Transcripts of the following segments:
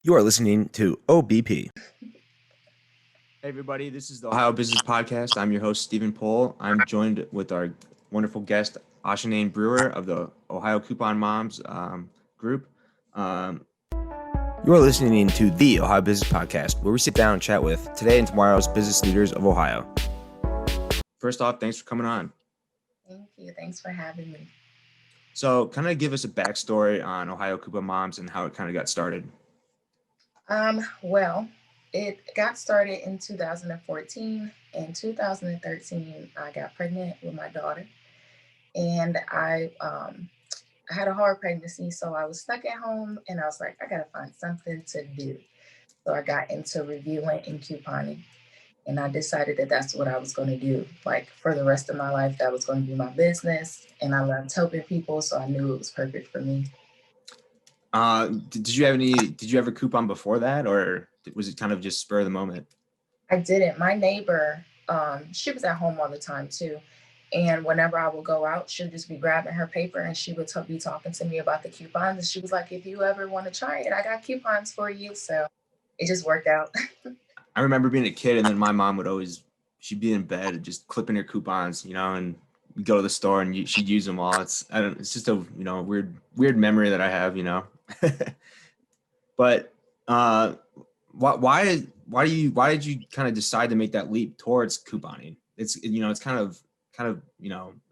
You are listening to OBP. Hey everybody, this is the Ohio Business Podcast. I'm your host, Stephen Pohl. I'm joined with our wonderful guest, Ashane Brewer of the Ohio Coupon Moms group. Um, You are listening to the Ohio Business Podcast, where we sit down and chat with today and tomorrow's business leaders of Ohio. First off, thanks for coming on. Thank you. Thanks for having me. So, kind of give us a backstory on Ohio Coupon Moms and how it kind of got started. Well, it got started in 2014. In 2013, I got pregnant with my daughter, and I had a hard pregnancy, so I was stuck at home, and I was like, I gotta find something to do. So I got into reviewing and couponing, and I decided that that's what I was going to do. Like for the rest of my life, that was going to be my business, and I loved helping people, so I knew it was perfect for me. Did you have any? Did you ever coupon before that, or was it kind of just spur of the moment? I didn't. My neighbor, she was at home all the time too. And whenever I would go out, she'd just be grabbing her paper and she would be talking to me about the coupons. And she was like, if you ever want to try it, I got coupons for you. So it just worked out. I remember being a kid, and then my mom would always, she'd be in bed just clipping her coupons, and we'd go to the store and she'd use them all. It's just a, weird memory that I have. But why did you kind of decide to make that leap towards couponing? It's kind of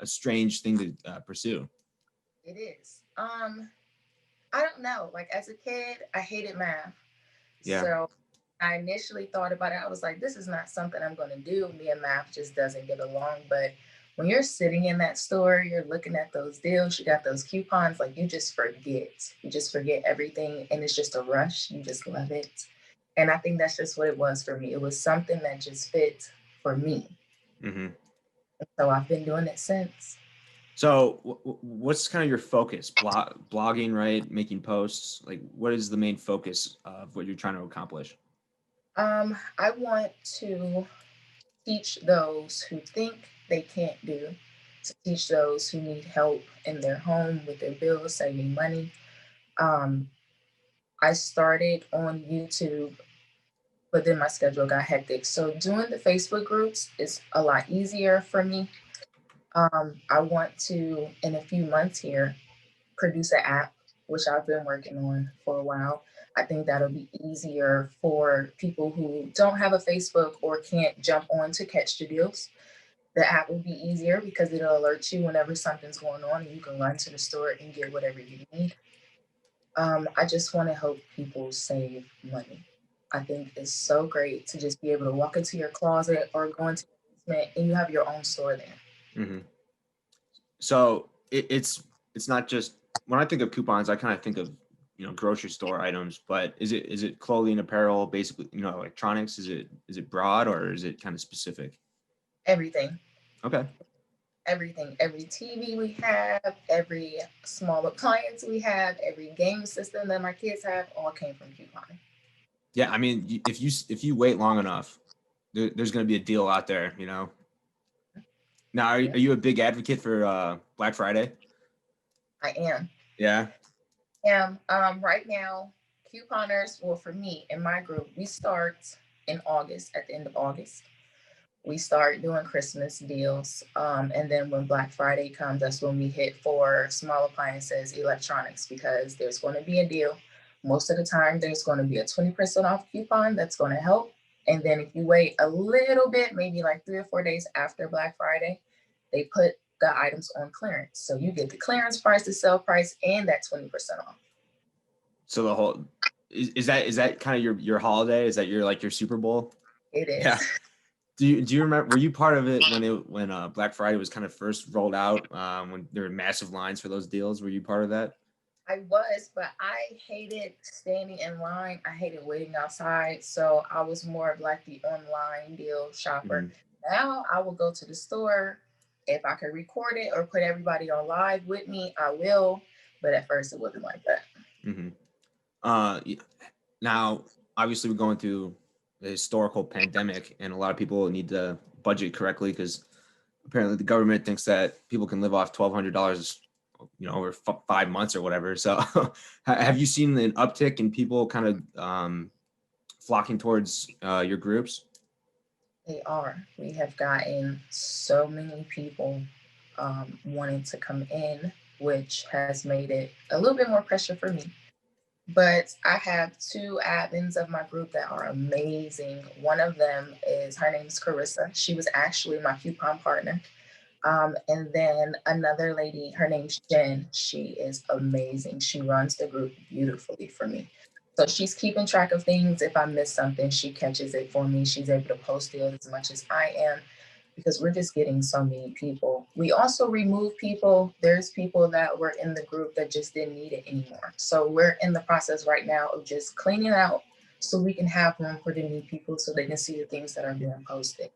a strange thing to pursue. It is. I don't know. Like as a kid, I hated math. Yeah. So I initially thought about it. I was like, this is not something I'm going to do. Me and math just doesn't get along. But when you're sitting in that store, you're looking at those deals, you got those coupons, like you just forget. You just forget everything. And it's just a rush. You just love it. And I think that's just what it was for me. It was something that just fit for me. Mm-hmm. So I've been doing it since. So what's kind of your focus? Blogging, right? Making posts? Like what is the main focus of what you're trying to accomplish? I want to teach those who think they can't do, to teach those who need help in their home with their bills, saving money. Um, I started on YouTube, but then my schedule got hectic. So doing the Facebook groups is a lot easier for me. I want to, in a few months here, produce an app, which I've been working on for a while. I think that'll be easier for people who don't have a Facebook or can't jump on to catch the deals. The app will be easier because it'll alert you whenever something's going on and you can run to the store and get whatever you need. I just want to help people save money. I think it's so great to just be able to walk into your closet or go into your basement and you have your own store there. Mm-hmm. So it's not just, when I think of coupons, I kind of think of grocery store items, but is it clothing, apparel, basically electronics? Is it broad or is it kind of specific? Everything. Okay. Everything, every TV we have, every small appliance we have, every game system that my kids have, all came from couponing. Yeah, I mean, if you wait long enough, there's going to be a deal out there. Now, are you a big advocate for Black Friday? I am. Yeah. Right now, couponers, well, for me in my group, we start in August, at the end of August. We start doing Christmas deals. And then when Black Friday comes, that's when we hit for small appliances, electronics, because there's going to be a deal. Most of the time, there's going to be a 20% off coupon that's going to help. And then if you wait a little bit, maybe like 3 or 4 days after Black Friday, they put the items on clearance. So you get the clearance price, the sale price, and that 20% off. So the whole is that kind of your holiday? Is that your Super Bowl? It is. Yeah. Do you remember? Were you part of it when Black Friday was kind of first rolled out? When there were massive lines for those deals, were you part of that? I was, but I hated standing in line. I hated waiting outside. So I was more of like the online deal shopper. Mm-hmm. Now I will go to the store. If I can record it or put everybody on live with me, I will. But at first it wasn't like that. Mm-hmm. Uh, Now, obviously, we're going through a historical pandemic, and a lot of people need to budget correctly because apparently the government thinks that people can live off $1,200 over 5 months or whatever. So have you seen an uptick in people kind of flocking towards your groups? They are. We have gotten so many people wanting to come in, which has made it a little bit more pressure for me. But I have two admins of my group that are amazing. One of them her name is Carissa. She was actually my coupon partner. And then another lady, her name's Jen. She is amazing. She runs the group beautifully for me. So she's keeping track of things. If I miss something, she catches it for me. She's able to post it as much as I am because we're just getting so many people. We also remove people. There's people that were in the group that just didn't need it anymore. So we're in the process right now of just cleaning out so we can have room for the new people so they can see the things that are being posted.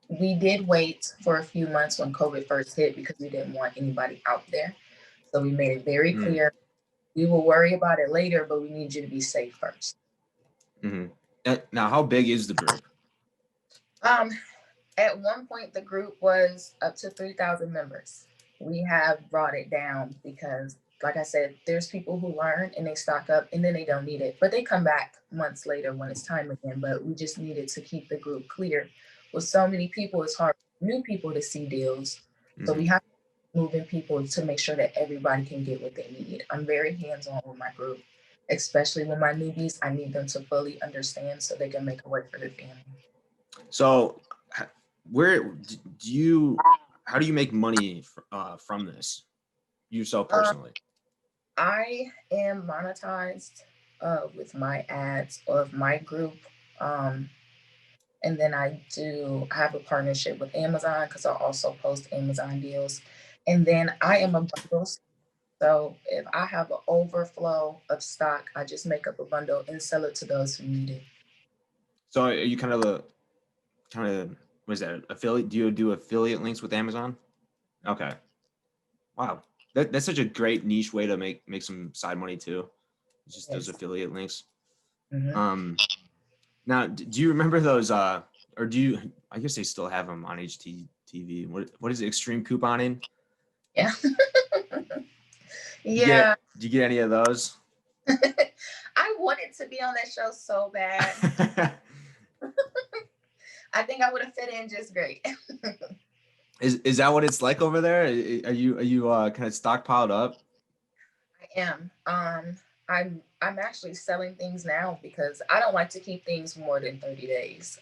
We did wait for a few months when COVID first hit because we didn't want anybody out there. So we made it very clear. We will worry about it later, but we need you to be safe first. Now, how big is the group? At one point, the group was up to 3,000 members. We have brought it down because, like I said, there's people who learn and they stock up and then they don't need it, but they come back months later when it's time again. But we just needed to keep the group clear. With so many people, it's hard for new people to see deals. So we have to move in people to make sure that everybody can get what they need. I'm very hands-on with my group, especially with my newbies. I need them to fully understand so they can make a way for their family. So how do you make money from this yourself personally? I am monetized with my ads of my group. And then I have a partnership with Amazon because I also post Amazon deals. And then I am a bundle. So if I have an overflow of stock, I just make up a bundle and sell it to those who need it. So are you kind of what is that, affiliate? Do you do affiliate links with Amazon? Okay. Wow. That's such a great niche way to make some side money too. It's just those affiliate links. Now, do you remember those or do you, I guess they still have them on HTTV. What is it, extreme couponing? Yeah. Yeah. Did you get any of those? I wanted to be on that show so bad. I think I would have fit in just great. Is that what it's like over there? Are you kind of stockpiled up? I am. I'm actually selling things now because I don't like to keep things more than 30 days.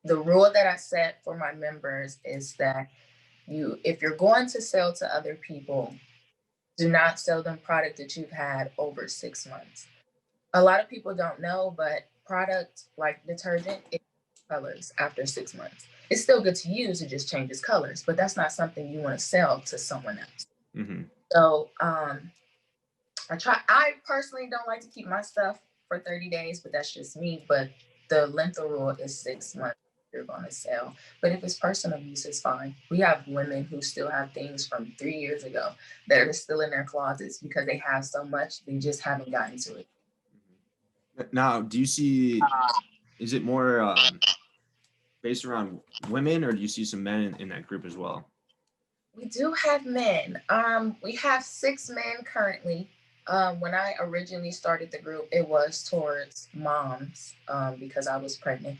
The rule that I set for my members is that if you're going to sell to other people, do not sell them product that you've had over 6 months. A lot of people don't know, but product like detergent, it colors after 6 months. It's still good to use, it just changes colors, but that's not something you want to sell to someone else. So I personally don't like to keep my stuff for 30 days, but that's just me. But the length of rule is 6 months you're going to sell. But if it's personal use, it's fine. We have women who still have things from 3 years ago that are still in their closets because they have so much, they just haven't gotten to it. Now, do you see, is it more based around women, or do you see some men in that group as well? We do have men. We have 6 men currently. When I originally started the group, it was towards moms because I was pregnant.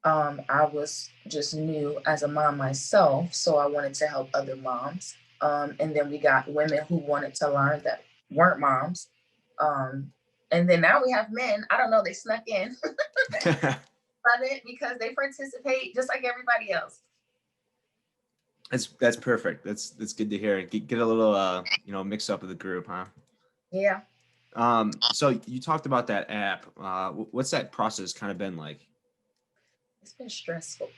I was just new as a mom myself, so I wanted to help other moms. And then we got women who wanted to learn that weren't moms. And then now we have men. I don't know, they snuck in. Love it because they participate just like everybody else. That's perfect. That's good to hear. Get a little mix up of the group, huh? Yeah. So you talked about that app. What's that process kind of been like? It's been stressful.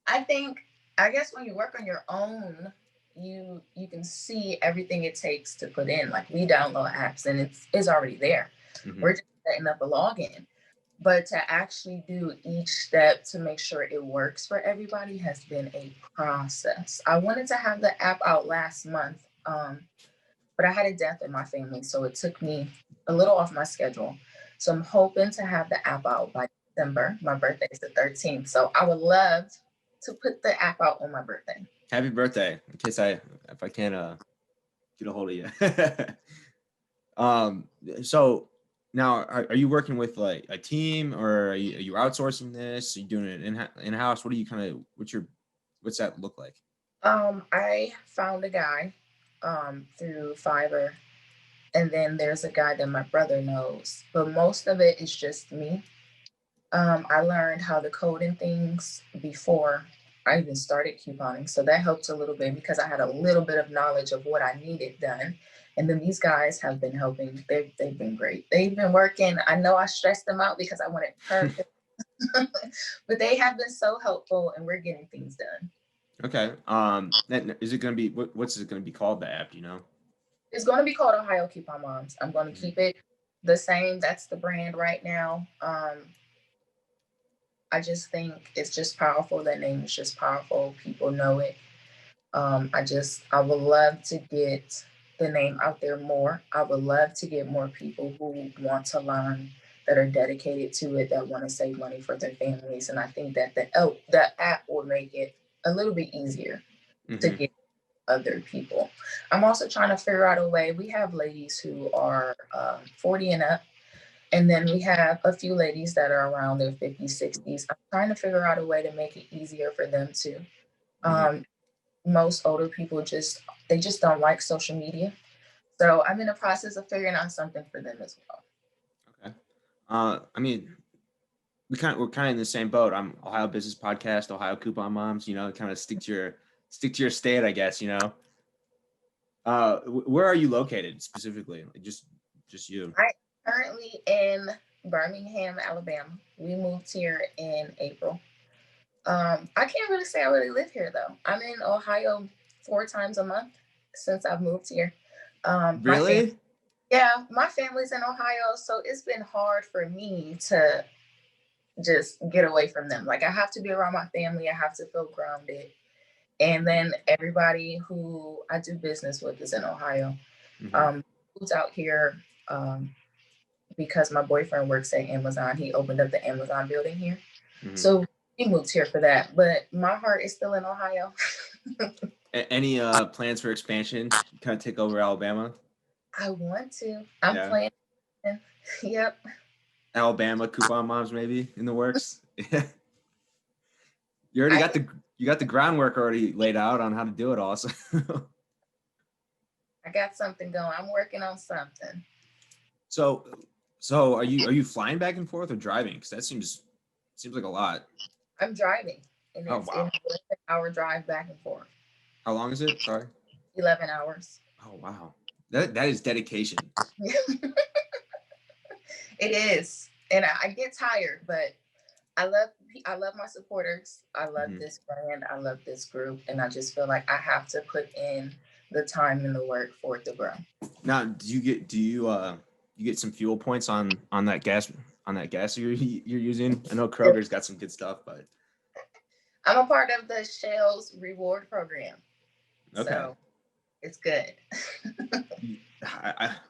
I guess when you work on your own, you can see everything it takes to put in. Like we download apps and it's already there. We're just setting up a login. But to actually do each step to make sure it works for everybody has been a process. I wanted to have the app out last month, but I had a death in my family, so it took me a little off my schedule. So I'm hoping to have the app out by December. My birthday is the 13th. So I would love to put the app out on my birthday. Happy birthday! In case if I can't get a hold of you. So now are you working with like a team, or are you outsourcing this? Are you doing it in house? What do you what's that look like? I found a guy through Fiverr, and then there's a guy that my brother knows, but most of it is just me. I learned how to code and things before I even started couponing. So that helped a little bit because I had a little bit of knowledge of what I needed done. And then these guys have been helping. They've been great. They've been working. I know I stressed them out because I wanted perfect, but they have been so helpful and we're getting things done. Okay. Is it going to be, what's it going to be called, the app, do you know? It's going to be called Ohio Coupon Moms. I'm going to keep it the same. That's the brand right now. I just think it's just powerful. That name is just powerful. People know it. I would love to get the name out there more. I would love to get more people who want to learn, that are dedicated to it, that want to save money for their families. And I think that the app will make it a little bit easier to get other people. I'm also trying to figure out a way. We have ladies who are 40 and up, and then we have a few ladies that are around their 50s, 60s. I'm trying to figure out a way to make it easier for them too. Most older people just don't like social media. So I'm in the process of figuring out something for them as well. Okay. I mean, we're kind of in the same boat. I'm Ohio Business Podcast, Ohio Coupon Moms, kind of stick to your state, I guess, where are you located specifically? Like just you? I'm currently in Birmingham, Alabama. We moved here in April. I can't really say I really live here though. I'm in Ohio 4 times a month since I've moved here. Really? My family's in Ohio, so it's been hard for me to just get away from them. Like I have to be around my family. I have to feel grounded. And then everybody who I do business with is in Ohio. Moved out here because my boyfriend works at Amazon. He opened up the Amazon building here. So he moved here for that. But my heart is still in Ohio. Any plans for expansion? Kind of take over Alabama? I want to. I'm planning. Yep. Alabama Coupon Moms maybe in the works. You already got the groundwork already laid out on how to do it all. So. I got something going. I'm working on something. So are you flying back and forth or driving? Because that seems like a lot. I'm driving, and it's wow. an 11-hour drive back and forth. How long is it? Sorry. 11 hours. Oh wow, that is dedication. It is, and I get tired, but I love my supporters. I love this brand. I love this group, and I just feel like I have to put in the time and the work for it to grow. Now, do you get some fuel points on that gas you're using? I know Kroger's got some good stuff, but I'm a part of the Shell's reward program. Okay. So it's good.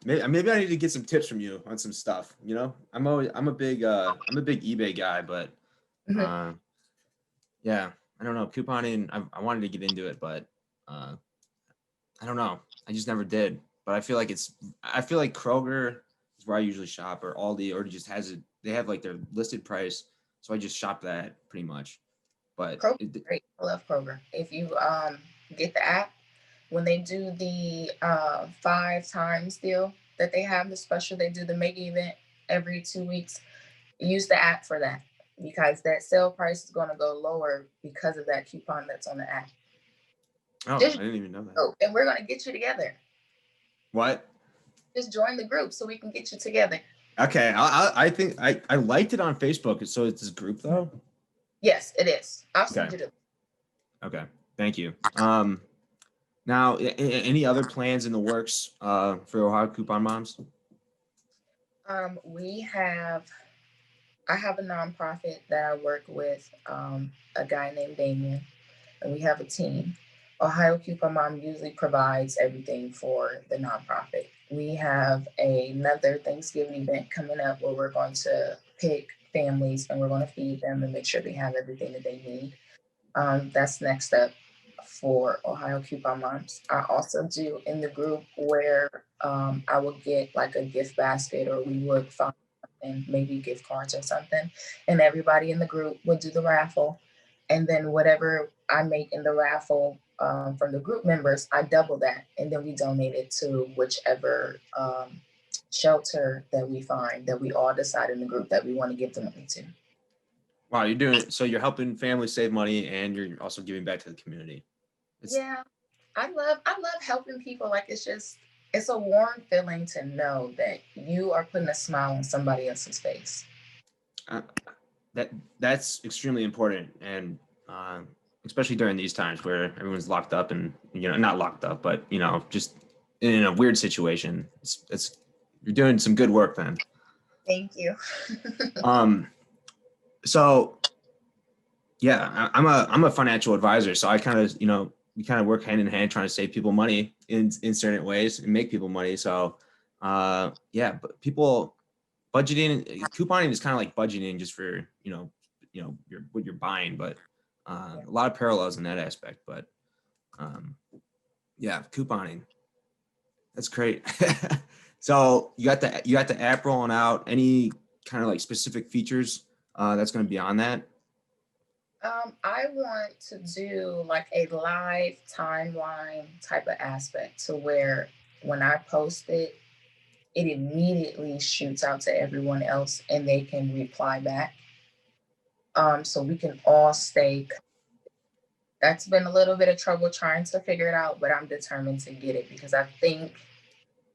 Maybe I need to get some tips from you on some stuff. I'm a big eBay guy, but yeah, I don't know, couponing. I wanted to get into it, but I don't know. I just never did. But I feel like Kroger is where I usually shop, or Aldi, or just they have like their listed price, so I just shop that pretty much. But Kroger's great. I love Kroger. If you get the app, when they do the 5 times deal that they have, the special, they do the mega event every 2 weeks. Use the app for that, because that sale price is going to go lower because of that coupon that's on the app. Oh, I didn't even know that. Oh, and we're going to get you together. What? Just join the group so we can get you together. Okay, I think I liked it on Facebook. So it's this group though? Yes, it is. I'll send you the. Okay, thank you. Now, any other plans in the works for Ohio Coupon Moms? I have a nonprofit that I work with, a guy named Damien, and we have a team. Ohio Coupon Mom usually provides everything for the nonprofit. We have another Thanksgiving event coming up where we're going to pick families and we're going to feed them and make sure they have everything that they need. That's next step for Ohio Coupon Moms. I also do in the group where I will get like a gift basket, or we would find and maybe gift cards or something, and everybody in the group would do the raffle, and then whatever I make in the raffle from the group members, I double that, and then we donate it to whichever shelter that we find that we all decide in the group that we want to give the money to. Wow, you're doing it. So you're helping families save money, and you're also giving back to the community. Yeah, I love helping people. Like it's a warm feeling to know that you are putting a smile on somebody else's face. Uh, that's extremely important, and uh, especially during these times where everyone's locked up, and not locked up, but just in a weird situation. It's you're doing some good work then. Thank you. Um, so yeah, I'm a financial advisor, so I kind of we kind of work hand in hand trying to save people money in certain ways and make people money. So yeah, but people budgeting, couponing is kind of like budgeting just for what you're buying, but a lot of parallels in that aspect. But yeah, couponing, that's great. So you got the app rolling out. Any kind of like specific features that's going to be on that? I want to do like a live timeline type of aspect to where when I post it, it immediately shoots out to everyone else and they can reply back. So we can all stay. That's been a little bit of trouble trying to figure it out, but I'm determined to get it because I think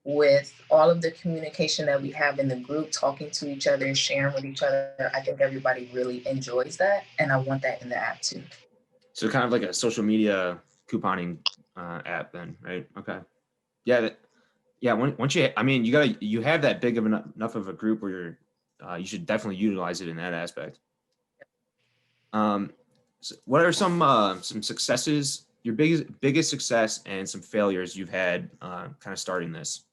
with all of the communication that we have in the group, talking to each other, sharing with each other, I think everybody really enjoys that. And I want that in the app too. So kind of like a social media couponing app then, right? Okay. Yeah. Yeah. Once you, I mean, you have that big of enough of a group where you should definitely utilize it in that aspect. So what are some successes, your biggest success and some failures you've had kind of starting this?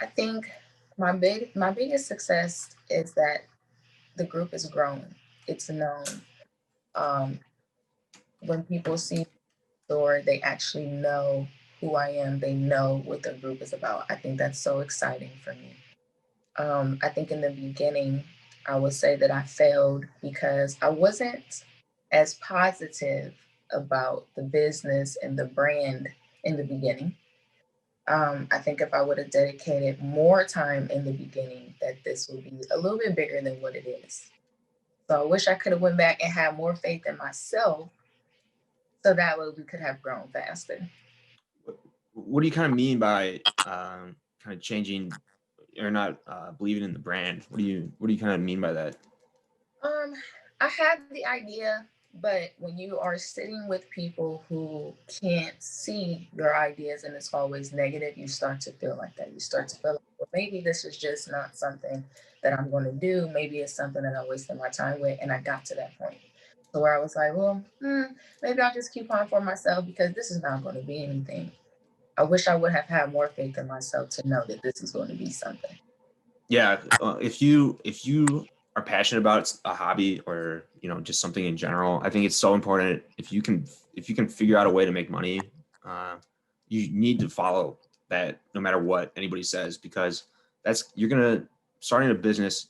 I think my biggest success is that the group is growing. It's known. Um, when people see the store, they actually know who I am. They know what the group is about. I think that's so exciting for me. I think in the beginning, I would say that I failed because I wasn't as positive about the business and the brand in the beginning. I think if I would have dedicated more time in the beginning, that this would be a little bit bigger than what it is. So I wish I could have went back and had more faith in myself, so that way we could have grown faster. What do you kind of mean by kind of changing or not believing in the brand? What do you kind of mean by that? Um, I had the idea, but when you are sitting with people who can't see your ideas and it's always negative, you start to feel like that. You start to feel like, well, maybe this is just not something that I'm going to do. Maybe it's something that I wasted my time with. And I got to that point. So where I was like, well, maybe I'll just keep on for myself because this is not going to be anything. I wish I would have had more faith in myself to know that this is going to be something. Yeah, if you are passionate about a hobby or just something in general, I think it's so important. If you can figure out a way to make money, you need to follow that no matter what anybody says, because you're gonna starting a business.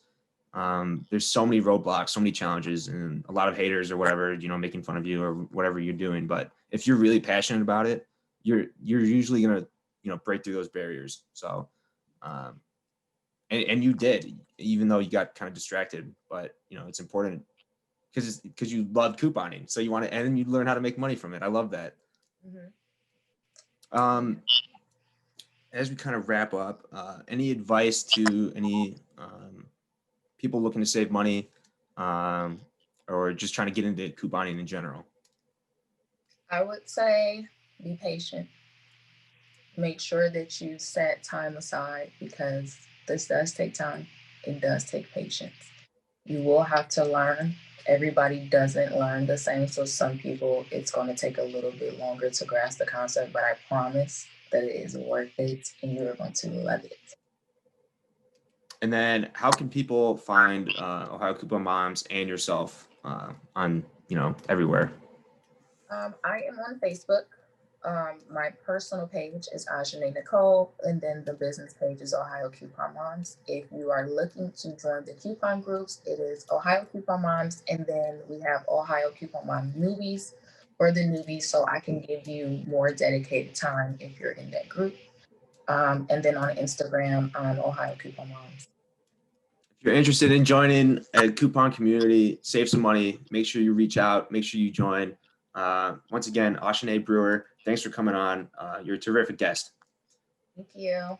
There's so many roadblocks, so many challenges, and a lot of haters or whatever, making fun of you or whatever you're doing. But if you're really passionate about it, you're usually gonna break through those barriers. So um, and you did, even though you got kind of distracted. But it's important because you love couponing, so you want to, and you learn how to make money from it. I love that. Mhm. Um, as we kind of wrap up, any advice to any people looking to save money, um, or just trying to get into couponing in general? I would say be patient. Make sure that you set time aside because this does take time. It does take patience. You will have to learn. Everybody doesn't learn the same. So some people, it's going to take a little bit longer to grasp the concept, but I promise that it is worth it and you're going to love it. And then how can people find Ohio Coupon Moms and yourself on, everywhere? I am on Facebook. My personal page is Ashane Nicole, and then the business page is Ohio Coupon Moms. If you are looking to join the coupon groups, it is Ohio Coupon Moms, and then we have Ohio Coupon Mom Newbies for the newbies, so I can give you more dedicated time if you're in that group. And then on Instagram, on Ohio Coupon Moms. If you're interested in joining a coupon community, save some money, make sure you reach out, make sure you join. Once again, Ashane Brewer, thanks for coming on. You're a terrific guest. Thank you.